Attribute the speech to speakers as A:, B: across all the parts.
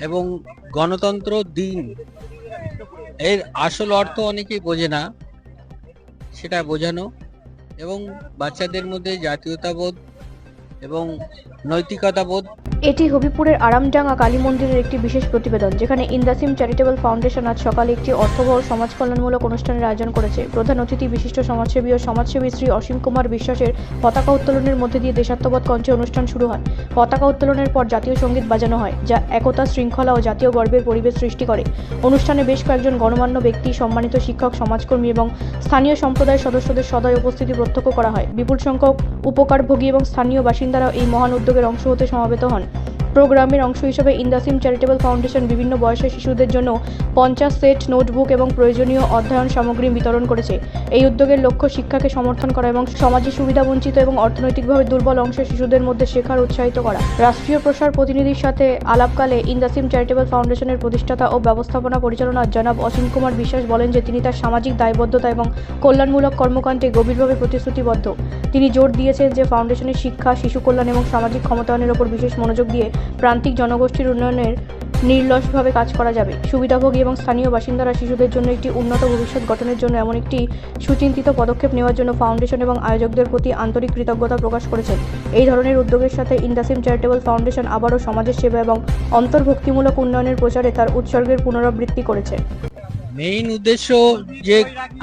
A: এবং গণতন্ত্র দিন এর আসল অর্থ অনেকেই বোঝে না, সেটা বোঝানো এবং বাচ্চাদের মধ্যে জাতীয়তাবোধ এবং নৈতিকতাবোধ।
B: এটি হবিপুরের আরামডাঙ্গা কালী মন্দিরের একটি বিশেষ প্রতিবেদন, যেখানে ইন্দাসিম চ্যারিটেবল ফাউন্ডেশন আজ সকালে একটি অর্থবহ সমাজ কল্যাণমূলক অনুষ্ঠানের আয়োজন করেছে। প্রধান অতিথি বিশিষ্ট সমাজসেবী ও সমাজসেবী শ্রী অসীম কুমার বিশ্বাসের পতাকা উত্তোলনের মধ্যে দিয়ে দেশাত্মবোধ কণ্ঠে অনুষ্ঠান শুরু হয়। পতাকা উত্তোলনের পর জাতীয় সঙ্গীত বাজানো হয়, যা একতা, শৃঙ্খলা ও জাতীয় গর্বের পরিবেশ সৃষ্টি করে। অনুষ্ঠানে বেশ কয়েকজন গণমান্য ব্যক্তি, সম্মানিত শিক্ষক, সমাজকর্মী এবং স্থানীয় সম্প্রদায়ের সদস্যদের সদয় উপস্থিতি প্রত্যক্ষ করা হয়। বিপুল সংখ্যক উপকারভোগী এবং স্থানীয় বাসিন্দারা এই মহান উদ্যোগের অংশ হতে সমবেত হন। প্রোগ্রামের অংশ হিসেবে ইন্দাসিম চ্যারিটেবল ফাউন্ডেশন বিভিন্ন বয়সের শিশুদের জন্য 50 সেট নোটবুক এবং প্রয়োজনীয় অধ্যয়ন সামগ্রী বিতরণ করেছে। এই উদ্যোগের লক্ষ্য শিক্ষাকে সমর্থন করা এবং সমাজে সুবিধাবঞ্চিত এবং অর্থনৈতিকভাবে দুর্বল অংশের শিশুদের মধ্যে শেখার উৎসাহিত করা। রাষ্ট্রীয় প্রসার প্রতিনিধির সাথে আলাপকালে ইন্দাসিম চ্যারিটেবল ফাউন্ডেশনের প্রতিষ্ঠাতা ও ব্যবস্থাপনা পরিচালনা জনাব অসীম কুমার বিশ্বাস বলেন যে তিনি তার সামাজিক দায়বদ্ধতা এবং কল্যাণমূলক কর্মকাণ্ডে গভীরভাবে প্রতিশ্রুতিবদ্ধ। তিনি জোর দিয়েছেন যে ফাউন্ডেশনের শিক্ষা, শিশু কল্যাণ এবং সামাজিক ক্ষমতায়নের উপর বিশেষ মনোযোগ দিয়ে প্রান্তিক জনগোষ্ঠীর উন্নয়নের নির্লসভাবে কাজ করা যাবে। সুবিধাভোগী এবং স্থানীয় বাসিন্দারা শিশুদের জন্য একটি উন্নত ভবিষ্যৎ গঠনের জন্য এমন একটি সুচিন্তিত পদক্ষেপ নেওয়ার জন্য ফাউন্ডেশন এবং আয়োজকদের প্রতি আন্তরিক কৃতজ্ঞতা প্রকাশ করেছেন। এই ধরনের উদ্যোগের সাথে ইন্দাসিম চ্যারিটেবল ফাউন্ডেশন আবারও সমাজের সেবা এবং অন্তর্ভুক্তিমূলক উন্নয়নের প্রচারে তার উৎসর্গের পুনরাবৃত্তি করেছে।
A: মেইন উদ্দেশ্য যে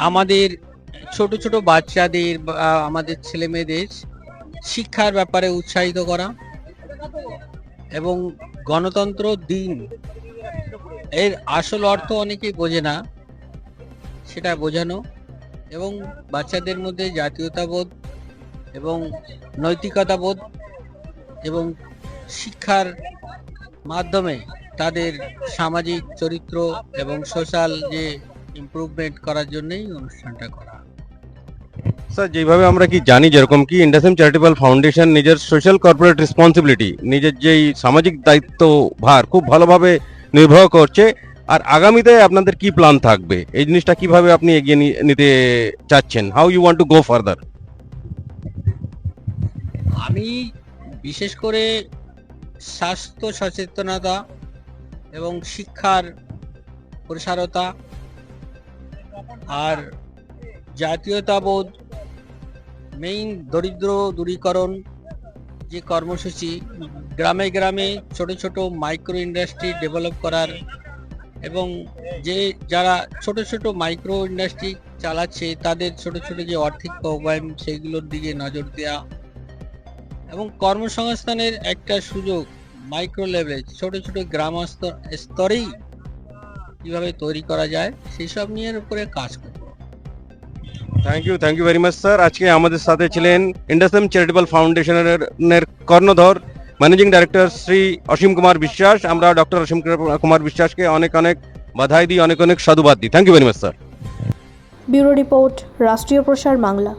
A: আমাদের ছোট ছোট বাচ্চাদের বা আমাদের ছেলে মেয়েদের শিক্ষার ব্যাপারে উৎসাহিত করা এবং গণতন্ত্র দিন এর আসল অর্থ অনেকেই বোঝে না, সেটা বোঝানো এবং বাচ্চাদের মধ্যে জাতীয়তাবোধ এবং নৈতিকতাবোধ এবং শিক্ষার মাধ্যমে তাদের সামাজিক চরিত্র এবং সোশ্যাল যে ইমপ্রুভমেন্ট করার জন্যই অনুষ্ঠানটা করা।
C: স্যার, যেভাবে আমরা কি জানি, যেরকম কি ইন্দাসিম চ্যারিটেবল ফাউন্ডেশন নিজের সোশ্যাল কর্পোরেট রেসপন্সিবিলিটি, নিজের যেই সামাজিক দায়িত্ব ভার খুব ভালোভাবে নির্বাহ করছে, আর আগামীতে আপনাদের কি প্ল্যান থাকবে, এই জিনিসটা কিভাবে আপনি এগিয়ে নিতে চাচ্ছেন, how you want to go further?
A: আমি বিশেষ করে স্বাস্থ্য সচেতনতা এবং শিক্ষার প্রসারতা আর জাতীয়তাবোধ, মেইন দরিদ্র দূরীকরণ যে কর্মসূচি, গ্রামে গ্রামে ছোট ছোট মাইক্রো ইন্ডাস্ট্রি ডেভেলপ করার এবং যে যারা ছোট ছোট মাইক্রো ইন্ডাস্ট্রি চালাচ্ছে তাদের ছোট ছোট যে আর্থিক প্রবলেম সেগুলোর দিকে নজর দেওয়া এবং কর্মসংস্থানের একটা সুযোগ মাইক্রো লেভেলে ছোট ছোট গ্রাম স্তরেই কিভাবে তৈরি করা যায় সেই সব নিয়ে উপরে কাজ করব।
C: Thank you very much sir. আজকে আমাদের সাথে ছিলেন ইন্দাসিম চ্যারিটেবল ফাউন্ডেশনের কর্ণধর ম্যানেজিং ডাইরেক্টর শ্রী অসীম কুমার বিশ্বাস। আমরা ডক্টর অসীম কুমার বিশ্বাসকে অনেক অনেক বাধাই দিই, অনেক অনেক সাধুবাদ দিই। Thank you very much sir.
B: Bureau report, রাষ্ট্রীয় প্রসার বাংলা।